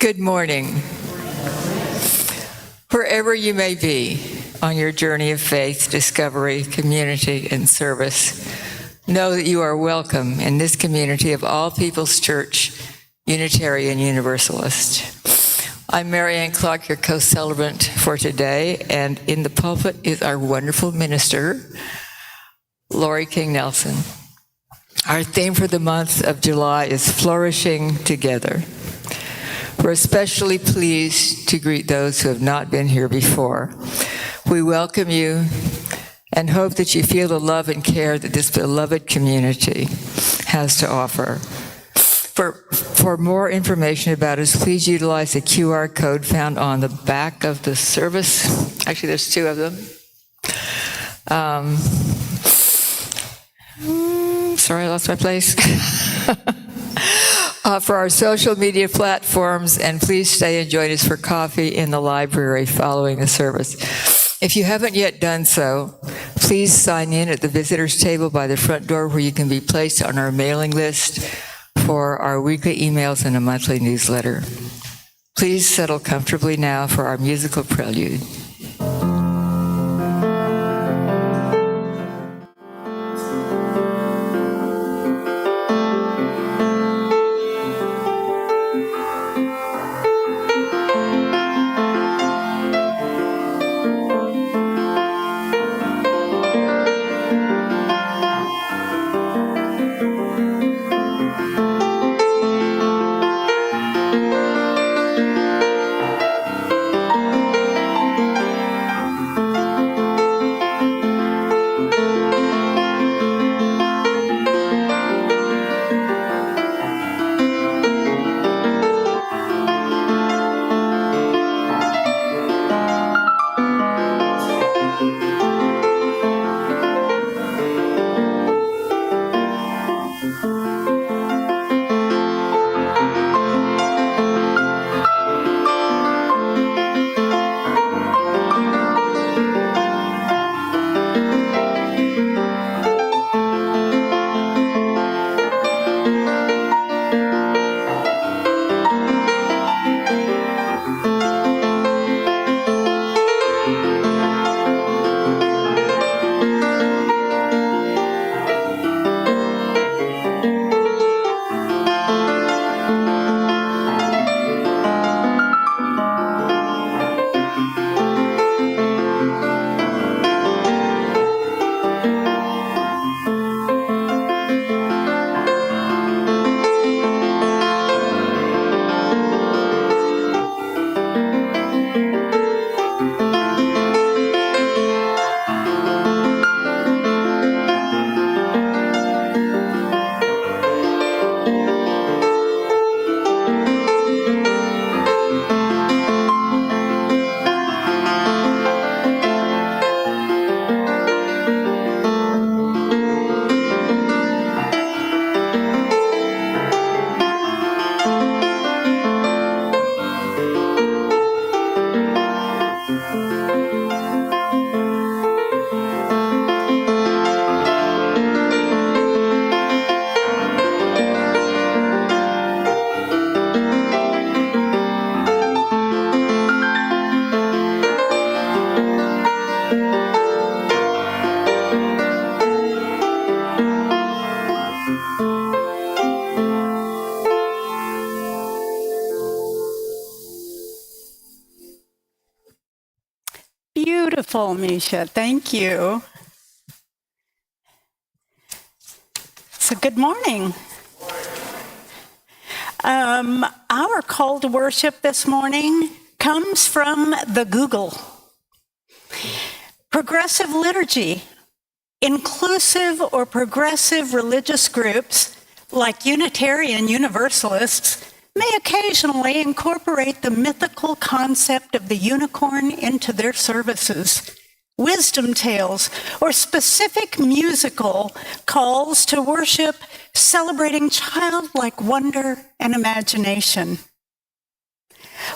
Good morning. Wherever you may be on your journey of faith, discovery, community, and service, know that you are welcome in this community of All People's Church, Unitarian Universalist. I'm Mary Ann Clark, your co-celebrant for today, and in the pulpit is our wonderful minister, Lori King Nelson. Our theme for the month of July is Flourishing Together. We're especially pleased to greet those who have not been here before. We welcome you and hope that you feel the love and care that this beloved community has to offer. For more information about us, please utilize the QR code found on the back of the service. Actually, there's two of them. Sorry, I lost my place. For our social media platforms, and please stay and join us for coffee in the library following the service. If you haven't yet done so, please sign in at the visitors table by the front door where you can be placed on our mailing list for our weekly emails and a monthly newsletter. Please settle comfortably now for our musical prelude. Beautiful, Misha. Thank you. So good morning. Our call to worship this morning comes from the Google. Progressive liturgy. Inclusive or progressive religious groups like Unitarian Universalists may occasionally incorporate the mythical concept of the unicorn into their services, wisdom tales, or specific musical calls to worship celebrating childlike wonder and imagination.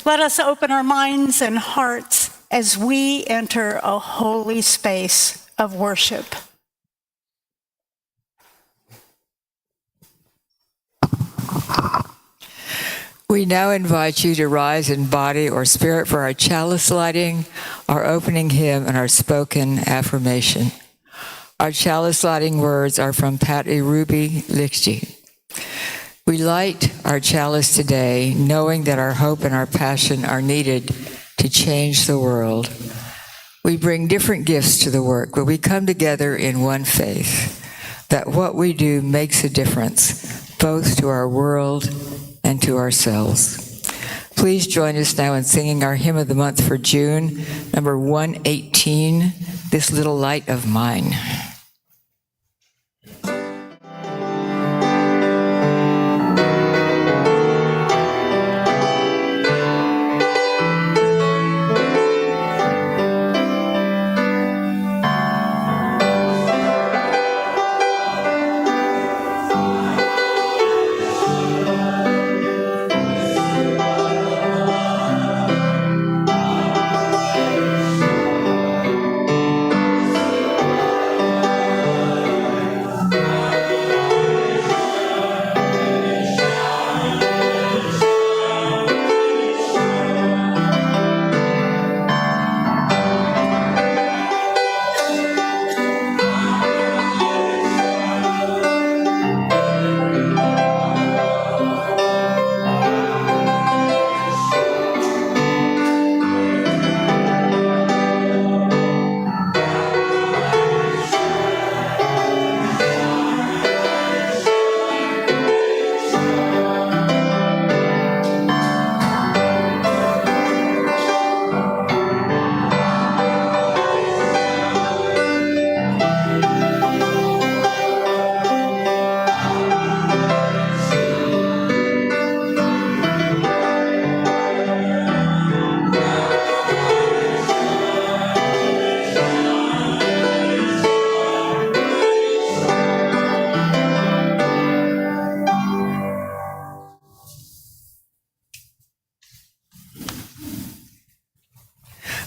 Let us open our minds and hearts as we enter a holy space of worship. We now invite you to rise in body or spirit for our chalice lighting, our opening hymn, and our spoken affirmation. Our chalice lighting words are from Patty Ruby Lichty. We light our chalice today, knowing that our hope and our passion are needed to change the world. We bring different gifts to the work, but we come together in one faith, that what we do makes a difference, both to our world and to ourselves. Please join us now in singing our hymn of the month for June, number 118, This Little Light of Mine.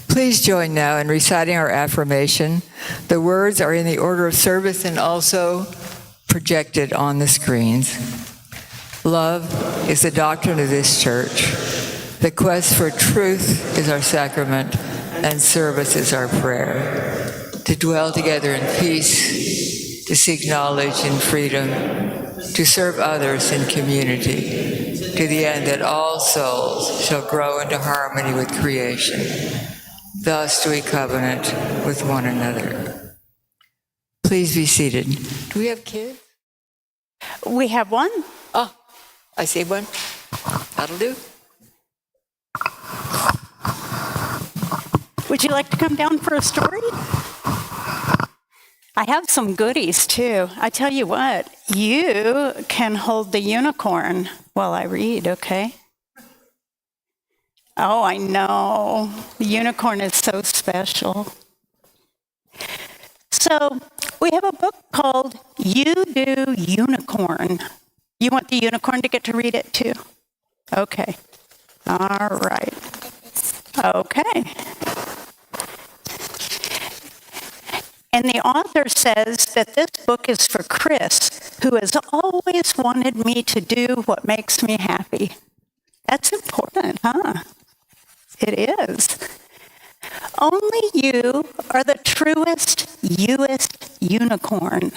Please join now in reciting our affirmation. The words are in the order of service and also projected on the screens. Love is the doctrine of this church. The quest for truth is our sacrament, and service is our prayer. To dwell together in peace, to seek knowledge in freedom, to serve others in community, to the end that all souls shall grow into harmony with creation. Thus do we covenant with one another. Please be seated. Do we have kids? We have one. Oh, I see one. That'll do. Would you like to come down for a story? I have some goodies too. I tell you what, you can hold the unicorn while I read, okay? Oh, I know. The unicorn is so special. So, we have a book called You Do Unicorn. You want the unicorn to get to read it too? Okay. All right. Okay. And the author says that this book is for Chris, who has always wanted me to do what makes me happy. That's important, huh? It is. Only you are the truest, youest unicorn.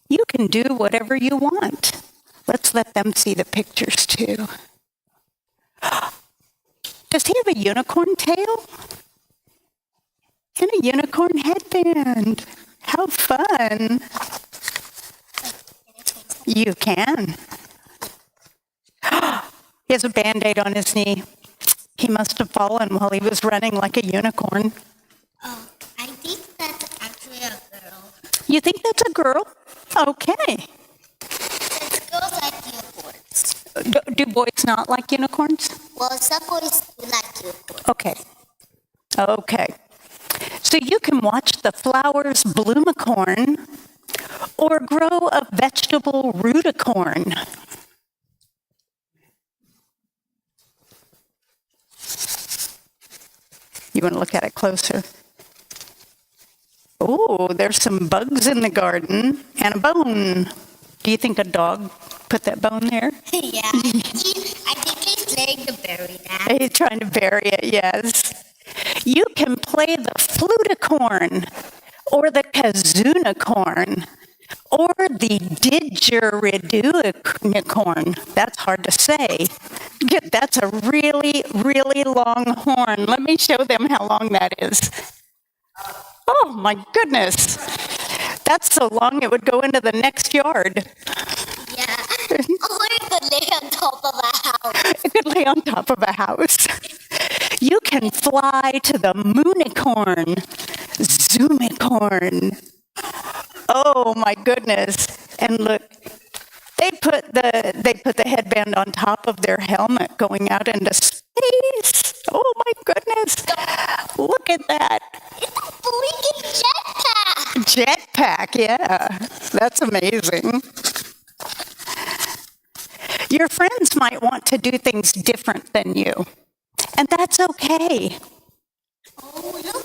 You can do whatever you want. Let's let them see the pictures too. Does he have a unicorn tail? And a unicorn headband. How fun. You can. He has a Band-Aid on his knee. He must have fallen while he was running like a unicorn. Oh, I think that's actually a girl. You think that's a girl? Okay. Because girls like unicorns. Do boys not like unicorns? Well, some boys like unicorns. Okay. Okay. So you can watch the flowers bloom a corn or grow a vegetable root a corn. You want to look at it closer? Oh, there's some bugs in the garden and a bone. Do you think a dog put that bone there? Yeah. I think he's trying to bury that. He's trying to bury it, yes. You can play the fluticorn, or the kazoonicorn, or the didgeridoonicorn. That's hard to say. That's a really, really long horn. Let me show them how long that is. Oh my goodness. That's so long it would go into the next yard. Yeah. Or it could lay on top of a house. It could lay on top of a house. You can fly to the moonicorn, zoomicorn. Oh my goodness. And look, they put the headband on top of their helmet going out into space. Oh my goodness. Look at that. It's a blinking jetpack. Jetpack, yeah. That's amazing. Your friends might want to do things different than you, and that's okay. Oh, look.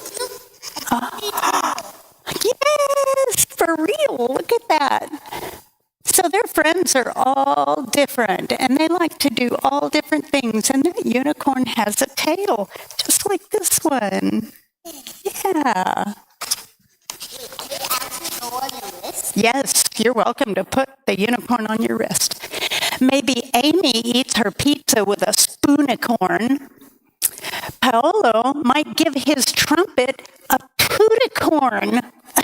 Yes, for real. Look at that. So their friends are all different, and they like to do all different things, and that unicorn has a tail, just like this one. Yeah. Will it actually go on your wrist? Yes, you're welcome to put the unicorn on your wrist. Maybe Amy eats her pizza with a spoonicorn. Paolo might give his trumpet a tuticorn. A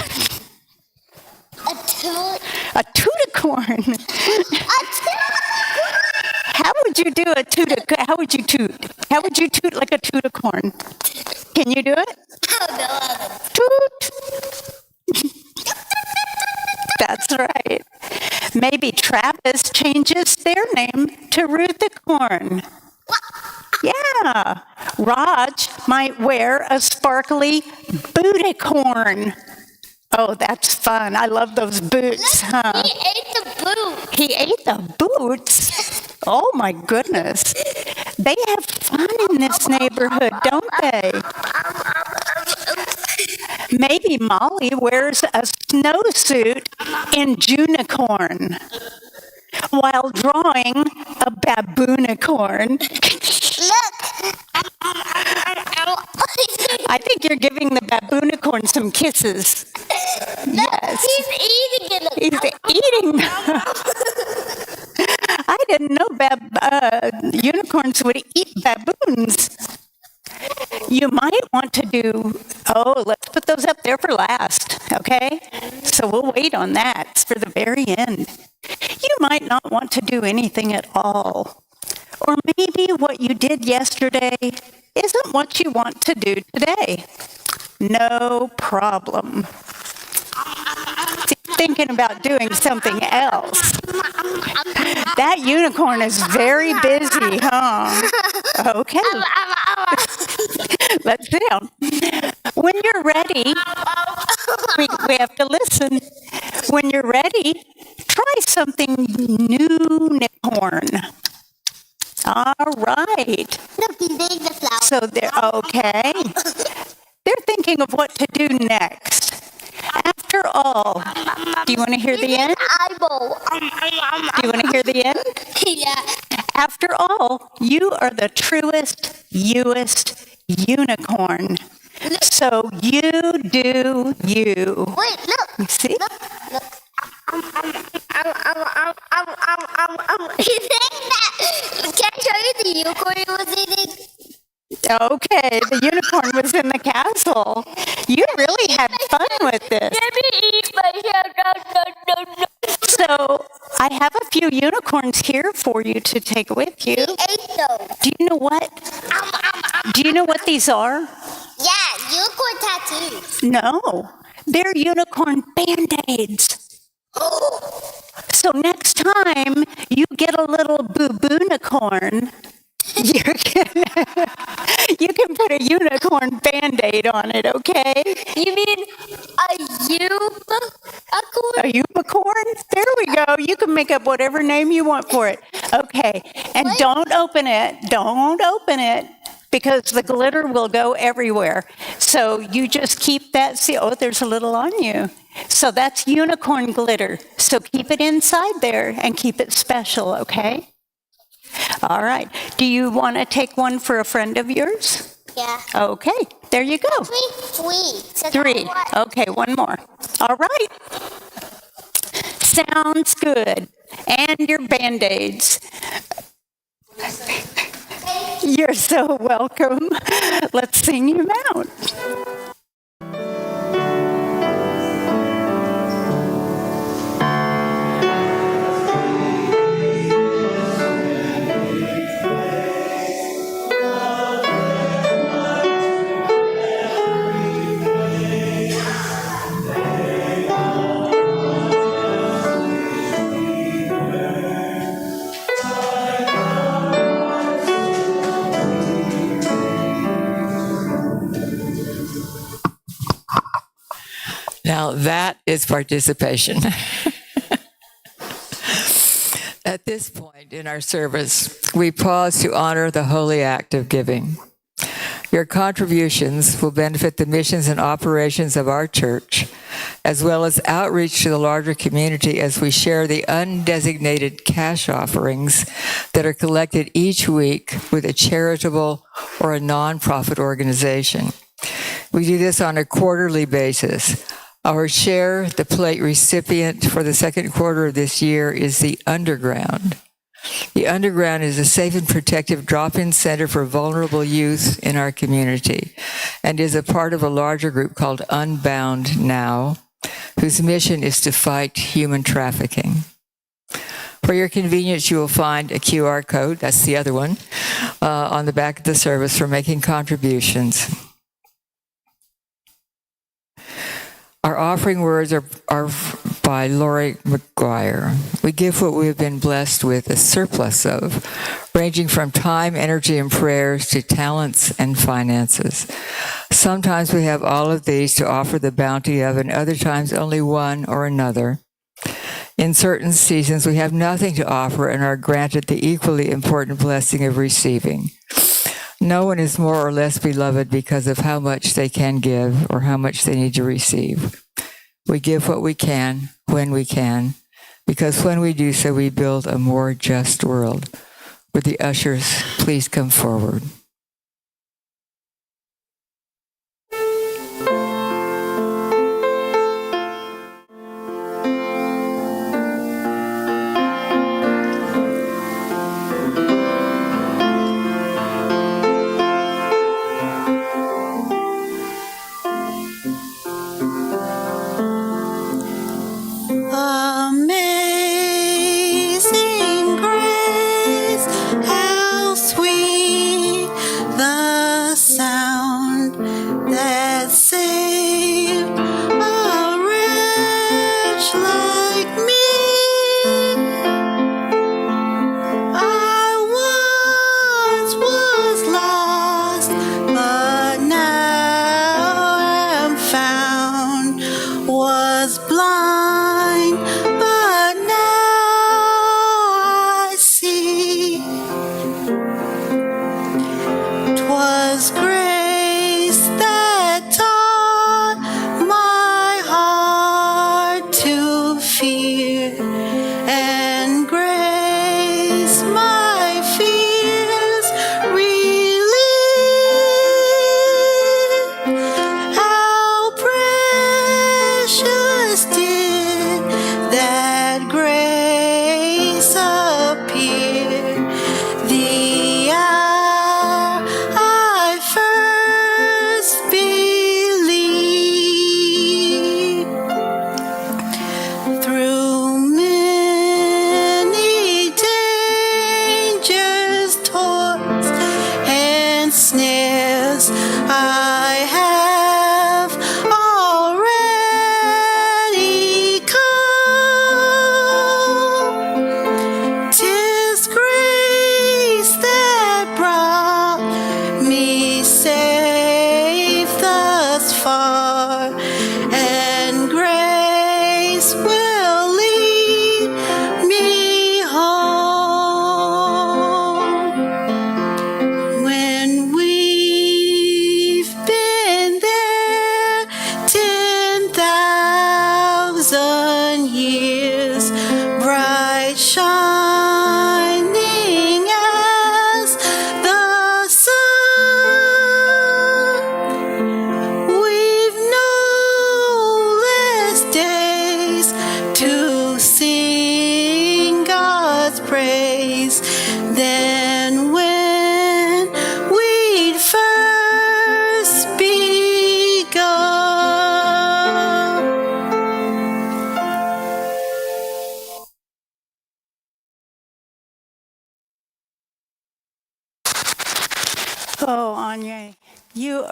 toot. A tuticorn. How would you do a tuticorn? How would you toot? How would you toot like a tuticorn? Can you do it? Oh, no. Toot. That's right. Maybe Travis changes their name to Ruthicorn. Yeah. Raj might wear a sparkly booticorn. Oh, that's fun. I love those boots, huh? He ate the boot. He ate the boots? Oh, my goodness. They have fun in this neighborhood, don't they? Maybe Molly wears a snowsuit in Junicorn while drawing a baboonicorn. Look. I think you're giving the baboonicorn some kisses. Yes. He's eating it. He's eating. I didn't know unicorns would eat baboons. You might want to do, let's put those up there for last, okay? So we'll wait on that. It's for the very end. You might not want to do anything at all. Or maybe what you did yesterday isn't what you want to do today. No problem. Thinking about doing something else. That unicorn is very busy, huh? Okay. Let's sit down. When you're ready, we have to listen. When you're ready, try something new-nicorn. All right. Look, he's eating the flower. So they're okay. They're thinking of what to do next. After all, do you want to hear the end? Eyeball. Do you want to hear the end? Yeah. After all, you are the truest, youest unicorn. So you do you. Wait, look. You see? Look. He's eating that. Can I show you the unicorn he was eating? Okay, the unicorn was in the castle. You really had fun with this. Let me eat my hair. No. So I have a few unicorns here for you to take with you. He ate those. Do you know what? Do you know what these are? Yeah, unicorn tattoos. No, they're unicorn Band-Aids. So next time you get a little boo-boonicorn, you can put a unicorn Band-Aid on it, okay? You mean a unicorn? A unicorn? There we go. You can make up whatever name you want for it. Okay, and don't open it. Don't open it because the glitter will go everywhere. So you just keep that seal. Oh, there's a little on you. So that's unicorn glitter. So keep it inside there and keep it special, okay? All right. Do you want to take one for a friend of yours? Yeah. Okay, there you go. Three. So Three. what? Okay, one more. All right. Sounds good. And your Band-Aids. You're so welcome. Let's sing him out. Now that is participation. At this point in our service, we pause to honor the holy act of giving. Your contributions will benefit the missions and operations of our church, as well as outreach to the larger community as we share the undesignated cash offerings that are collected each week with a charitable or a nonprofit organization. We do this on a quarterly basis. Our share, the plate recipient for the second quarter of this year, is the Underground. The Underground is a safe and protective drop-in center for vulnerable youth in our community and is a part of a larger group called Unbound Now, whose mission is to fight human trafficking. For your convenience, you will find a QR code, that's the other one, on the back of the service for making contributions. Our offering words are by Lori McGuire. We give what we have been blessed with a surplus of, ranging from time, energy, and prayers to talents and finances. Sometimes we have all of these to offer the bounty of, and other times only one or another. In certain seasons, we have nothing to offer and are granted the equally important blessing of receiving. No one is more or less beloved because of how much they can give or how much they need to receive. We give what we can, when we can, because when we do so, we build a more just world. Would the ushers please come forward? Amazing grace, how sweet the sound that saved a wretch like me. I once was lost, but now am found, was blind, but now I see. 'Twas grace that taught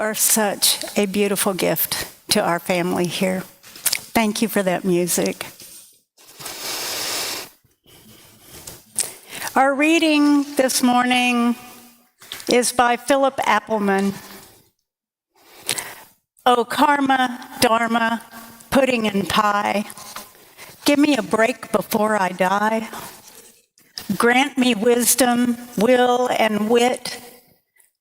are such a beautiful gift to our family here. Thank you for that music. Our reading this morning is by Philip Appelman. Oh, karma, dharma, pudding and pie, give me a break before I die. Grant me wisdom, will, and wit,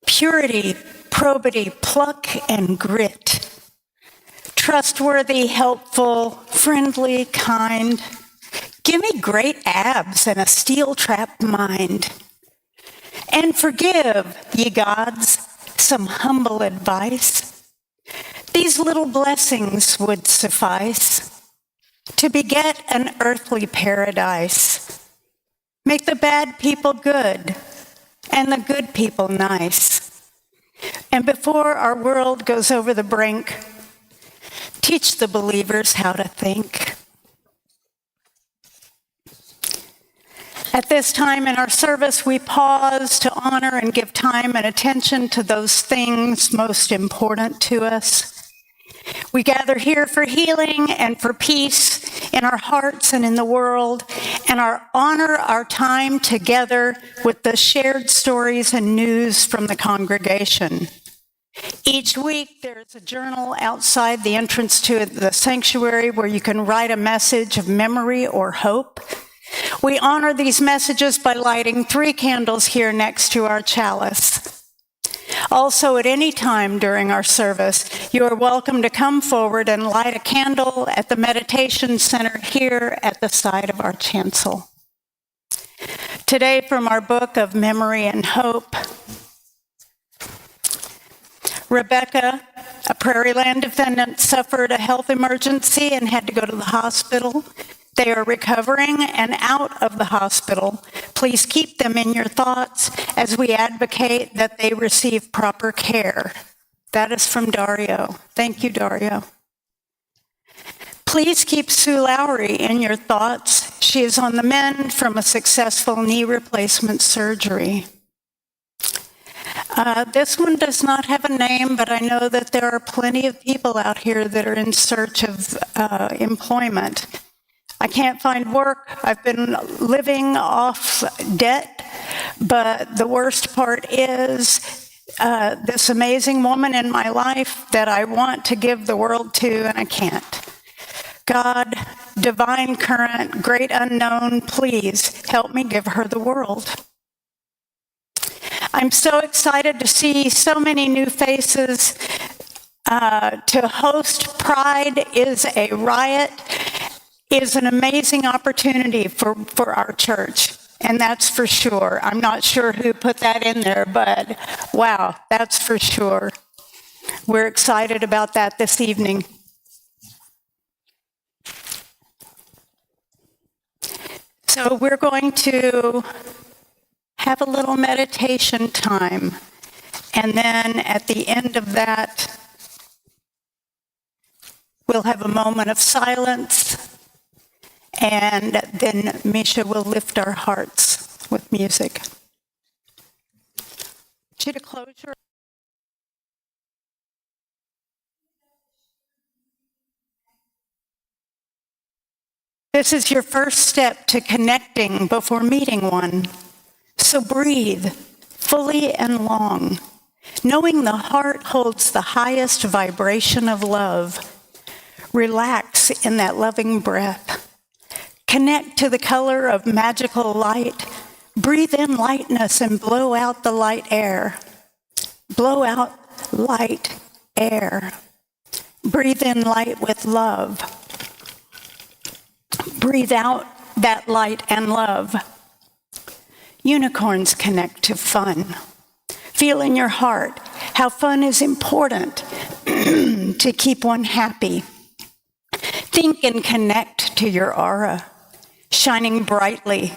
purity, probity, pluck, and grit. Trustworthy, helpful, friendly, kind. Give me great abs and a steel-trapped mind. And forgive, ye gods, some humble advice. These little blessings would suffice to beget an earthly paradise. Make the bad people good and the good people nice. And before our world goes over the brink, teach the believers how to think. At this time in our service, we pause to honor and give time and attention to those things most important to us. We gather here for healing and for peace in our hearts and in the world, and honor our time together with the shared stories and news from the congregation. Each week, there is a journal outside the entrance to the sanctuary where you can write a message of memory or hope. We honor these messages by lighting 3 candles here next to our chalice. Also, at any time during our service, you are welcome to come forward and light a candle at the meditation center here at the side of our chancel. Today, from our book of Memory and Hope, Rebecca, a Prairie Land defendant, suffered a health emergency and had to go to the hospital. They are recovering and out of the hospital. Please keep them in your thoughts as we advocate that they receive proper care. That is from Dario. Thank you, Dario. Please keep Sue Lowry in your thoughts. She is on the mend from a successful knee replacement surgery. This one does not have a name, but I know that there are plenty of people out here that are in search of employment. I can't find work. I've been living off debt, but the worst part is this amazing woman in my life that I want to give the world to, and I can't. God, divine current, great unknown, please help me give her the world. I'm so excited to see so many new faces. To host Pride is a riot. Is an amazing opportunity for our church, and that's for sure. I'm not sure who put that in there, but wow, that's for sure. We're excited about that this evening. So we're going to have a little meditation time, and then at the end of that, we'll have a moment of silence. And then Misha will lift our hearts with music. Should I close your... This is your first step to connecting before meeting one. So breathe fully and long, knowing the heart holds the highest vibration of love. Relax in that loving breath. Connect to the color of magical light. Breathe in lightness and blow out the light air. Blow out light air. Breathe in light with love. Breathe out that light and love. Unicorns connect to fun. Feel in your heart how fun is important to keep one happy. Think and connect to your aura, shining brightly,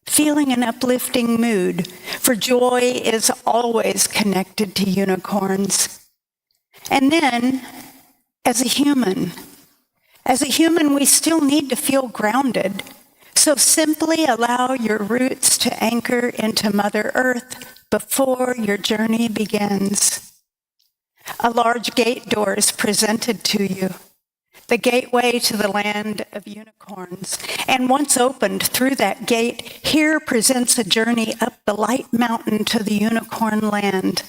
feeling an uplifting mood, for joy is always connected to unicorns. And then, as a human, we still need to feel grounded. So simply allow your roots to anchor into Mother Earth before your journey begins. A large gate door is presented to you, the gateway to the land of unicorns. And once opened through that gate, here presents a journey up the light mountain to the unicorn land.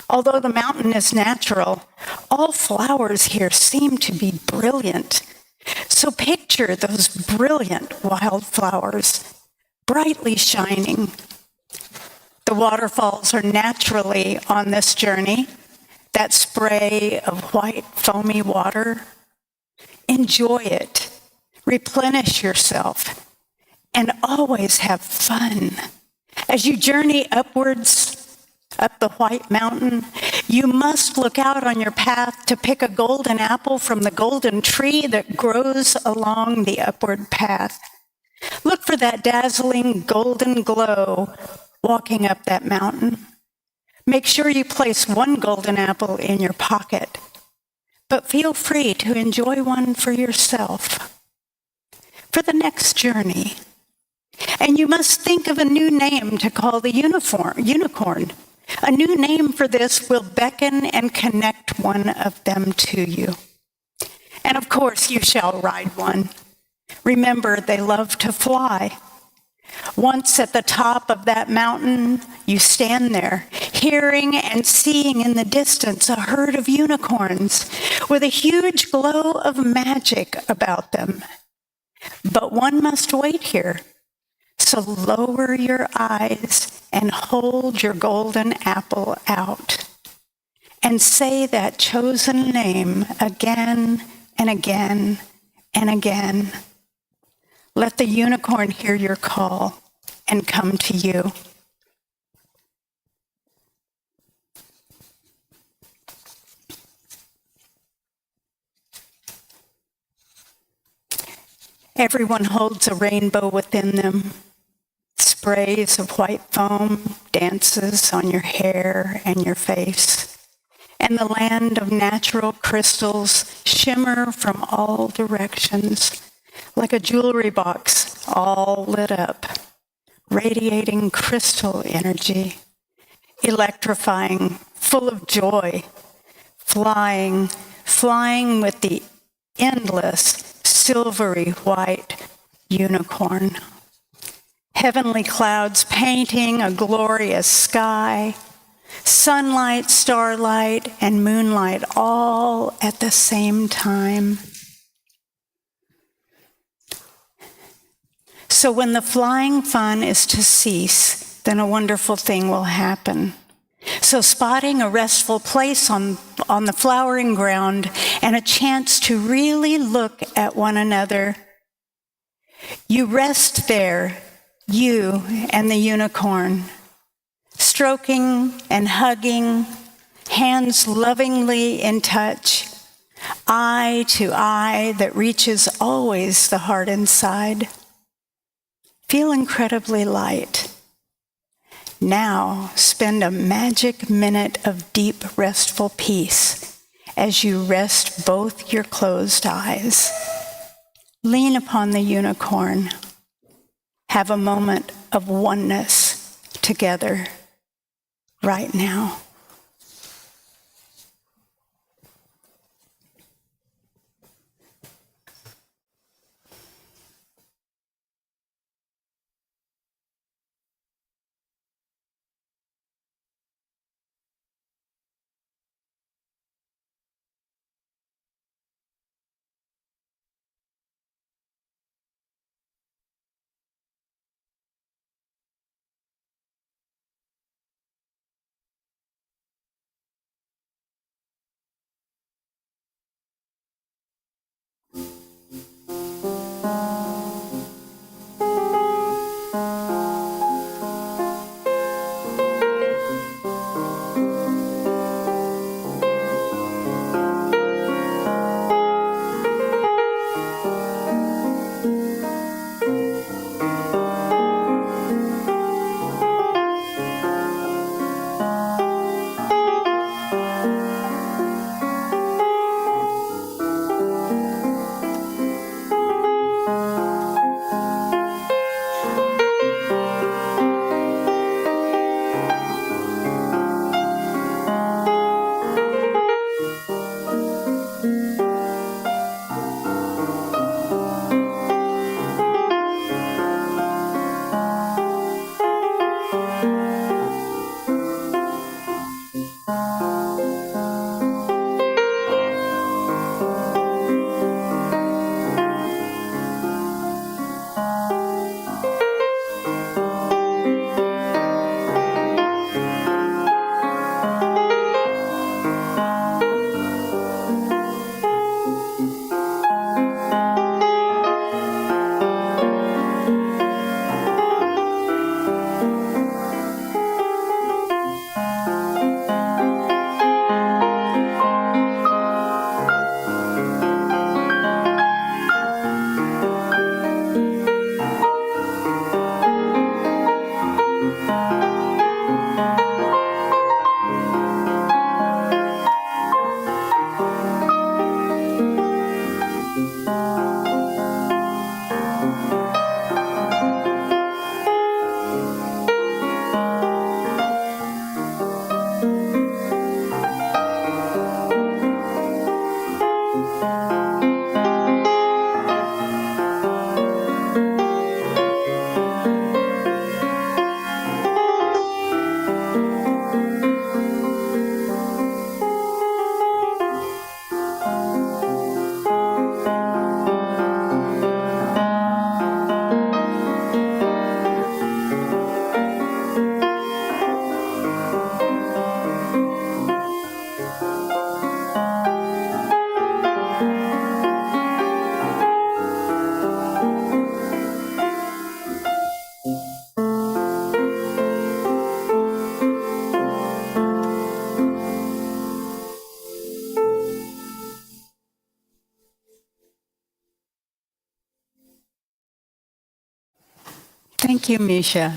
Although the mountain is natural, all flowers here seem to be brilliant. So picture those brilliant wildflowers, brightly shining. The waterfalls are naturally on this journey, that spray of white foamy water. Enjoy it, replenish yourself, and always have fun. As you journey upwards, up the white mountain, you must look out on your path to pick a golden apple from the golden tree that grows along the upward path. Look for that dazzling golden glow walking up that mountain. Make sure you place one golden apple in your pocket, but feel free to enjoy one for yourself for the next journey. And you must think of a new name to call the unicorn. A new name for this will beckon and connect one of them to you. And of course, you shall ride one. Remember, they love to fly. Once at the top of that mountain, you stand there, hearing and seeing in the distance a herd of unicorns with a huge glow of magic about them. But one must wait here. So lower your eyes and hold your golden apple out and say that chosen name again and again and again. Let the unicorn hear your call and come to you. Everyone holds a rainbow within them. Sprays of white foam dances on your hair and your face, and the land of natural crystals shimmer from all directions like a jewelry box all lit up, radiating crystal energy, electrifying, full of joy, flying with the endless silvery white unicorn. Heavenly clouds painting a glorious sky, sunlight, starlight, and moonlight all at the same time. So when the flying fun is to cease, then a wonderful thing will happen. So spotting a restful place on the flowering ground and a chance to really look at one another, you rest there, you and the unicorn, stroking and hugging, hands lovingly in touch, eye to eye that reaches always the heart inside. Feel incredibly light. Now spend a magic minute of deep, restful peace as you rest both your closed eyes. Lean upon the unicorn. Have a moment of oneness together right now. Thank you, Misha.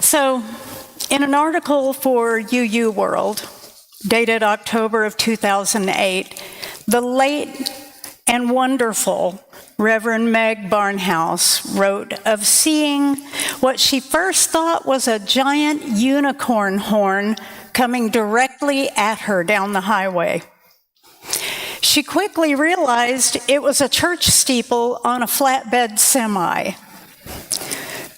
So, in an article for UU World, dated October of 2008, the late and wonderful Reverend Meg Barnhouse wrote of seeing what she first thought was a giant unicorn horn coming directly at her down the highway. She quickly realized it was a church steeple on a flatbed semi.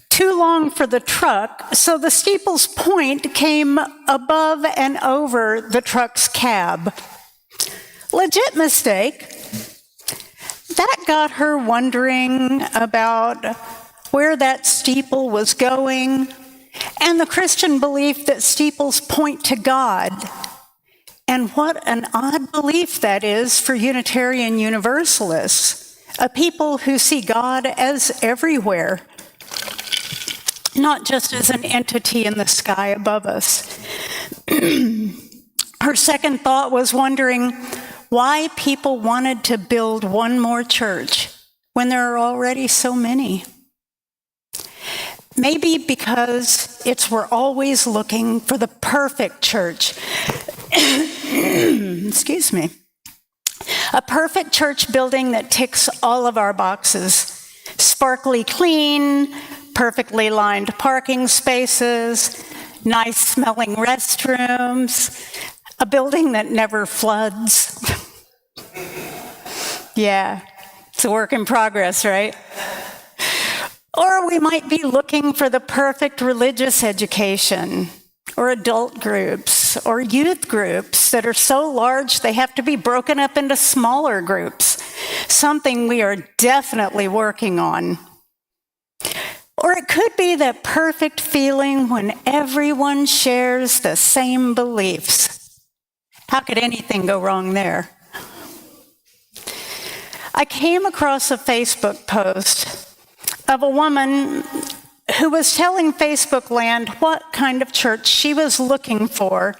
Too long for the truck, so the steeple's point came above and over the truck's cab. Legit mistake. That got her wondering about where that steeple was going and the Christian belief that steeples point to God. And what an odd belief that is for Unitarian Universalists, a people who see God as everywhere, not just as an entity in the sky above us. Her second thought was wondering why people wanted to build one more church when there are already so many. Maybe because we're always looking for the perfect church. Excuse me. A perfect church building that ticks all of our boxes. Sparkly clean, perfectly lined parking spaces, nice smelling restrooms, a building that never floods. Yeah, it's a work in progress, right? Or we might be looking for the perfect religious education, or adult groups, or youth groups that are so large they have to be broken up into smaller groups, something we are definitely working on. Or it could be that perfect feeling when everyone shares the same beliefs. How could anything go wrong there? I came across a Facebook post of a woman who was telling Facebook land what kind of church she was looking for.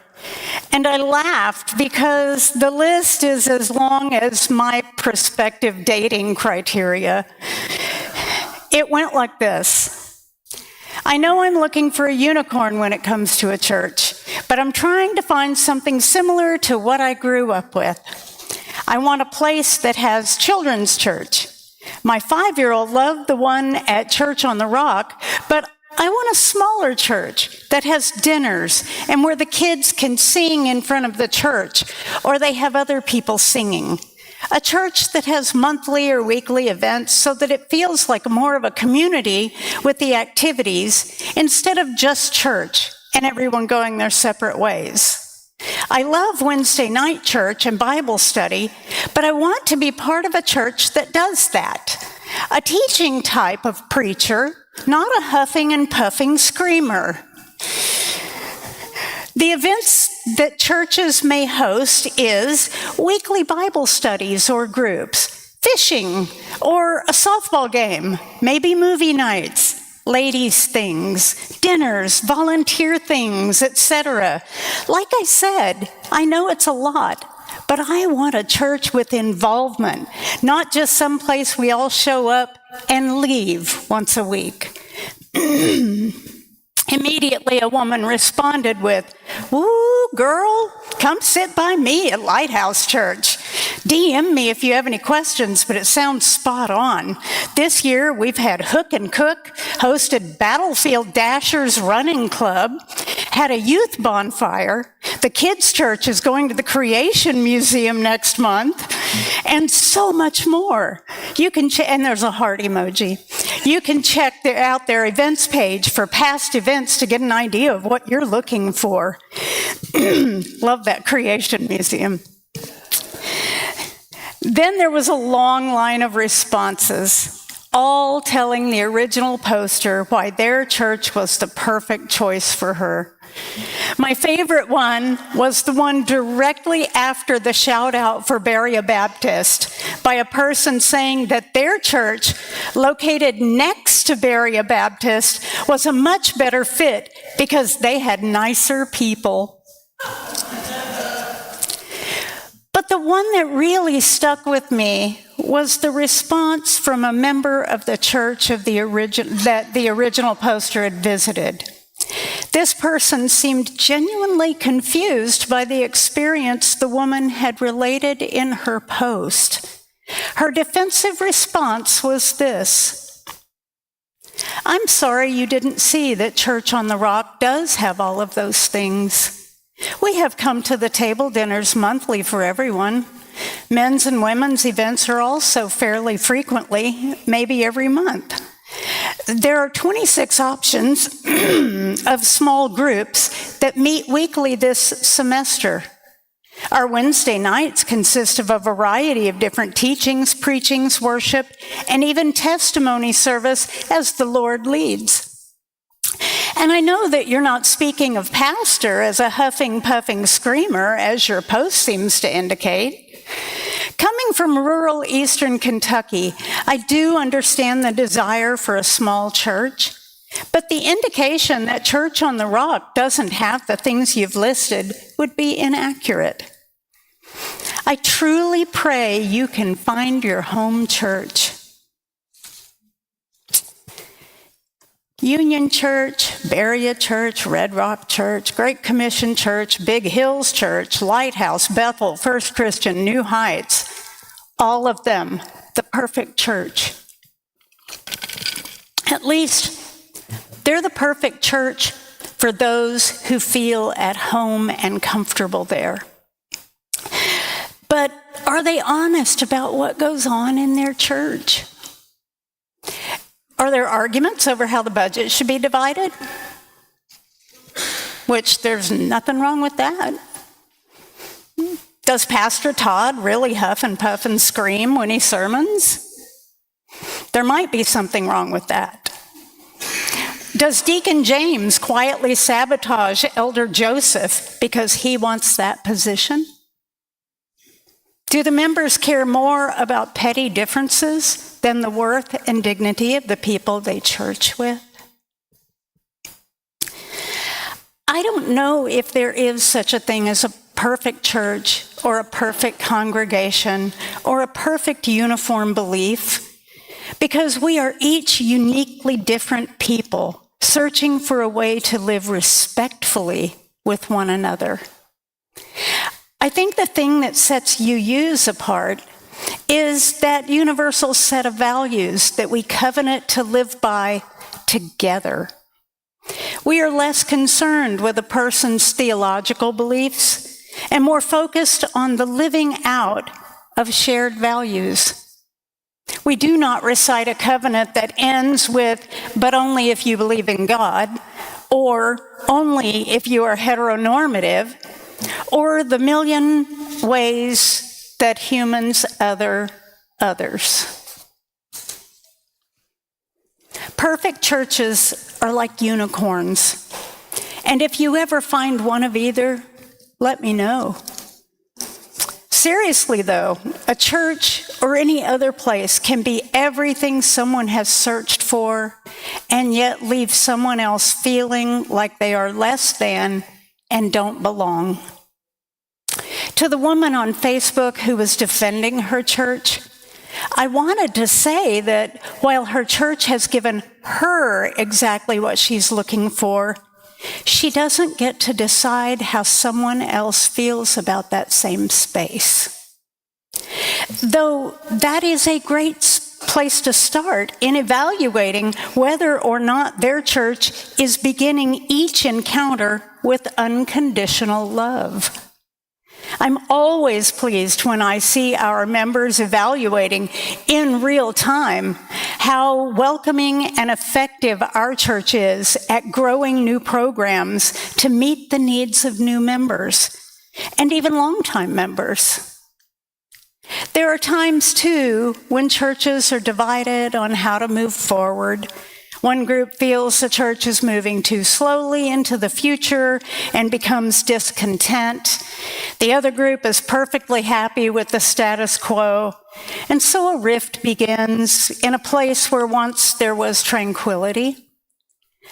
And I laughed because the list is as long as my prospective dating criteria. It went like this. I know I'm looking for a unicorn when it comes to a church, but I'm trying to find something similar to what I grew up with. I want a place that has children's church. My 5-year-old loved the one at Church on the Rock, but I want a smaller church that has dinners and where the kids can sing in front of the church, or they have other people singing. A church that has monthly or weekly events so that it feels like more of a community with the activities instead of just church and everyone going their separate ways. I love Wednesday night church and Bible study, but I want to be part of a church that does that. A teaching type of preacher, not a huffing and puffing screamer. The events that churches may host is weekly Bible studies or groups, fishing, or a softball game, maybe movie nights, ladies' things, dinners, volunteer things, etc. Like I said, I know it's a lot, but I want a church with involvement, not just some place we all show up and leave once a week. Immediately, a woman responded with, "Woo, girl, come sit by me at Lighthouse Church. DM me if you have any questions, but it sounds spot on. This year, we've had Hook and Cook, hosted Battlefield Dashers Running Club, had a youth bonfire. The kids' church is going to the Creation Museum next month, and so much more. You can and there's a heart emoji. You can check out their events page for past events to get an idea of what you're looking for." Love that Creation Museum. Then there was a long line of responses, all telling the original poster why their church was the perfect choice for her. My favorite one was the one directly after the shout out for Berea Baptist by a person saying that their church, located next to Berea Baptist, was a much better fit because they had nicer people. But the one that really stuck with me was the response from a member of the church that the original poster had visited. This person seemed genuinely confused by the experience the woman had related in her post. Her defensive response was this: "I'm sorry you didn't see that Church on the Rock does have all of those things. We have come to the table dinners monthly for everyone. Men's and women's events are also fairly frequently, maybe every month. There are 26 options of small groups that meet weekly this semester. Our Wednesday nights consist of a variety of different teachings, preachings, worship, and even testimony service as the Lord leads. And I know that you're not speaking of pastor as a huffing, puffing screamer, as your post seems to indicate. Coming from rural eastern Kentucky, I do understand the desire for a small church, but the indication that Church on the Rock doesn't have the things you've listed would be inaccurate. I truly pray you can find your home church. Union Church, Berea Church, Red Rock Church, Great Commission Church, Big Hills Church, Lighthouse, Bethel, First Christian, New Heights, all of them, the perfect church. At least they're the perfect church for those who feel at home and comfortable there. But are they honest about what goes on in their church? Are there arguments over how the budget should be divided? Which there's nothing wrong with that. Does Pastor Todd really huff and puff and scream when he sermons? There might be something wrong with that. Does Deacon James quietly sabotage Elder Joseph because he wants that position? Do the members care more about petty differences than the worth and dignity of the people they church with? I don't know if there is such a thing as a perfect church or a perfect congregation or a perfect uniform belief, because we are each uniquely different people searching for a way to live respectfully with one another. I think the thing that sets UUs apart is that universal set of values that we covenant to live by together. We are less concerned with a person's theological beliefs and more focused on the living out of shared values. We do not recite a covenant that ends with, "but only if you believe in God," or "only if you are heteronormative," or the million ways that humans other others. Perfect churches are like unicorns, and if you ever find one of either, let me know. Seriously though, a church or any other place can be everything someone has searched for and yet leave someone else feeling like they are less than and don't belong. To the woman on Facebook who was defending her church, I wanted to say that while her church has given her exactly what she's looking for, she doesn't get to decide how someone else feels about that same space. Though that is a great place to start in evaluating whether or not their church is beginning each encounter with unconditional love. I'm always pleased when I see our members evaluating in real time how welcoming and effective our church is at growing new programs to meet the needs of new members and even longtime members. There are times, too, when churches are divided on how to move forward. One group feels the church is moving too slowly into the future and becomes discontent. The other group is perfectly happy with the status quo. And so a rift begins in a place where once there was tranquility.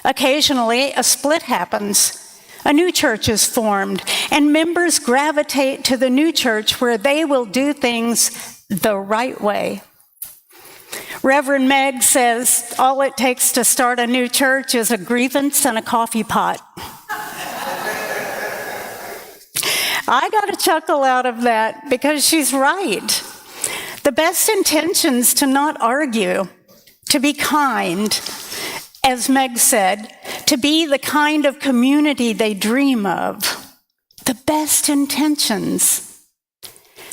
Occasionally, a split happens. A new church is formed, and members gravitate to the new church where they will do things the right way. Reverend Meg says all it takes to start a new church is a grievance and a coffee pot. I got a chuckle out of that because she's right. The best intentions to not argue, to be kind, as Meg said, to be the kind of community they dream of. The best intentions.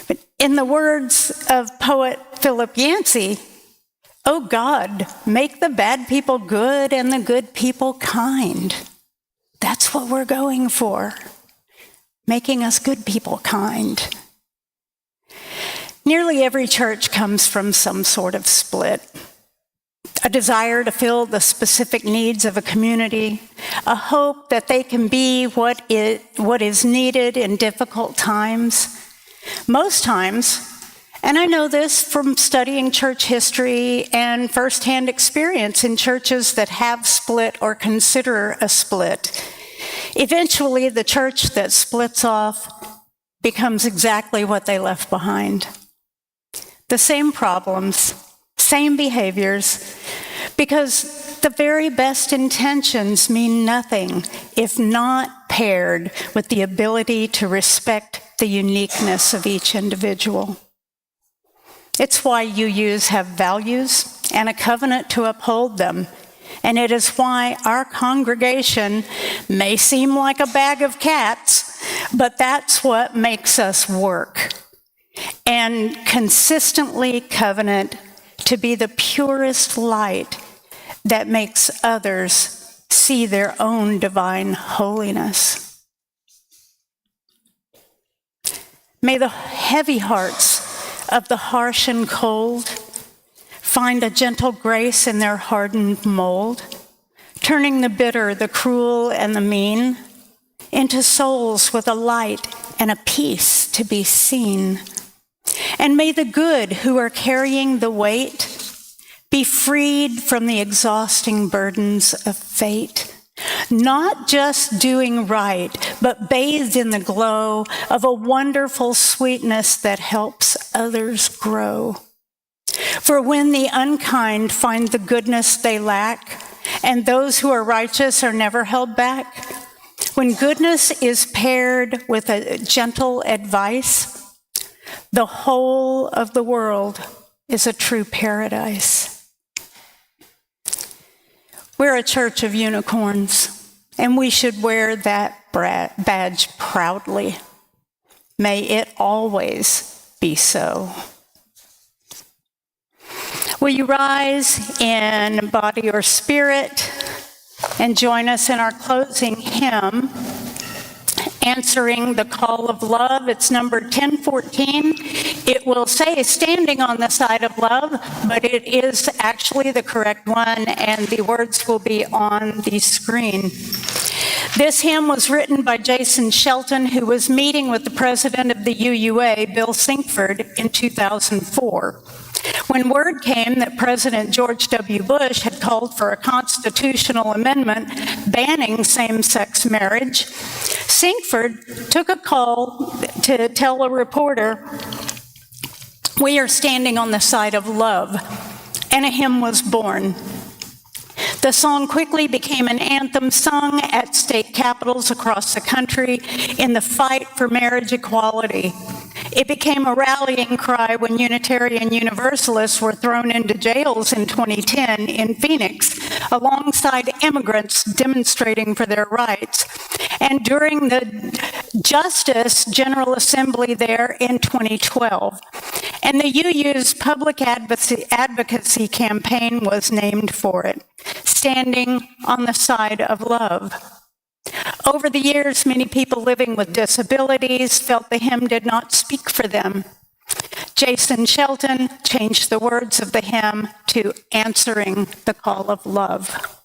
But in the words of poet Philip Yancey, oh God, make the bad people good and the good people kind. That's what we're going for. Making us good people kind. Nearly every church comes from some sort of split. A desire to fill the specific needs of a community, a hope that they can be what is needed in difficult times. Most times, and I know this from studying church history and firsthand experience in churches that have split or consider a split, eventually the church that splits off becomes exactly what they left behind. The same problems, same behaviors, because the very best intentions mean nothing if not paired with the ability to respect the uniqueness of each individual. It's why UUs have values and a covenant to uphold them. And it is why our congregation may seem like a bag of cats, but that's what makes us work. And consistently covenant to be the purest light that makes others see their own divine holiness. May the heavy hearts of the harsh and cold find a gentle grace in their hardened mold, turning the bitter, the cruel, and the mean into souls with a light and a peace to be seen. And may the good who are carrying the weight be freed from the exhausting burdens of fate, not just doing right, but bathed in the glow of a wonderful sweetness that helps others grow. For when the unkind find the goodness they lack, and those who are righteous are never held back, when goodness is paired with a gentle advice, the whole of the world is a true paradise. We're a church of unicorns, and we should wear that badge proudly. May it always be so. Will you rise in body or spirit and join us in our closing hymn, Answering the Call of Love? It's number 1014. It will say Standing on the Side of Love, but it is actually the correct one, and the words will be on the screen. This hymn was written by Jason Shelton, who was meeting with the president of the UUA, Bill Sinkford, in 2004. When word came that President George W. Bush had called for a constitutional amendment banning same-sex marriage, Sinkford took a call to tell a reporter, "We are standing on the side of love," and a hymn was born. The song quickly became an anthem sung at state capitals across the country in the fight for marriage equality. It became a rallying cry when Unitarian Universalists were thrown into jails in 2010 in Phoenix, alongside immigrants demonstrating for their rights. And during the Justice General Assembly there in 2012. And the UU's public advocacy campaign was named for it, Standing on the Side of Love. Over the years, many people living with disabilities felt the hymn did not speak for them. Jason Shelton changed the words of the hymn to Answering the Call of Love.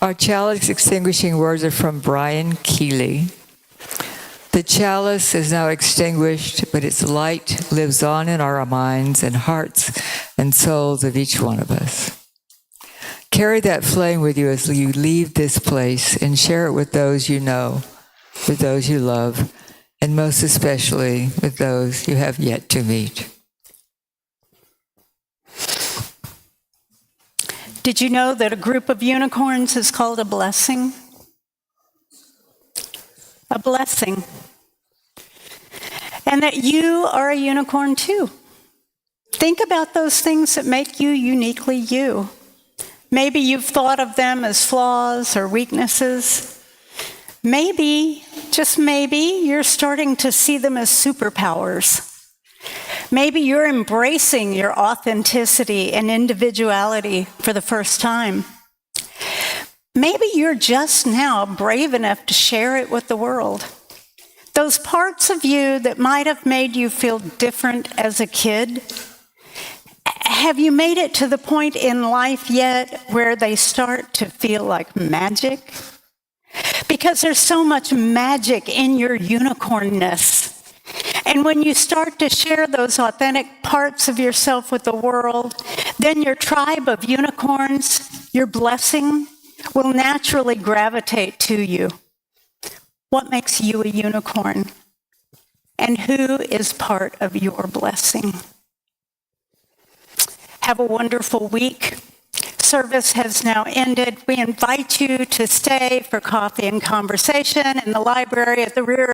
Our chalice extinguishing words are from Brian Keeley. The chalice is now extinguished, but its light lives on in our minds and hearts and souls of each one of us. Carry that flame with you as you leave this place and share it with those you know, with those you love, and most especially with those you have yet to meet. Did you know that a group of unicorns is called a blessing? A blessing. And that you are a unicorn too. Think about those things that make you uniquely you. Maybe you've thought of them as flaws or weaknesses. Maybe, just maybe, you're starting to see them as superpowers. Maybe you're embracing your authenticity and individuality for the first time. Maybe you're just now brave enough to share it with the world. Those parts of you that might have made you feel different as a kid, have you made it to the point in life yet where they start to feel like magic? Because there's so much magic in your unicornness. And when you start to share those authentic parts of yourself with the world, then your tribe of unicorns, your blessing, will naturally gravitate to you. What makes you a unicorn? And who is part of your blessing? Have a wonderful week. Service has now ended. We invite you to stay for coffee and conversation in the library at the rear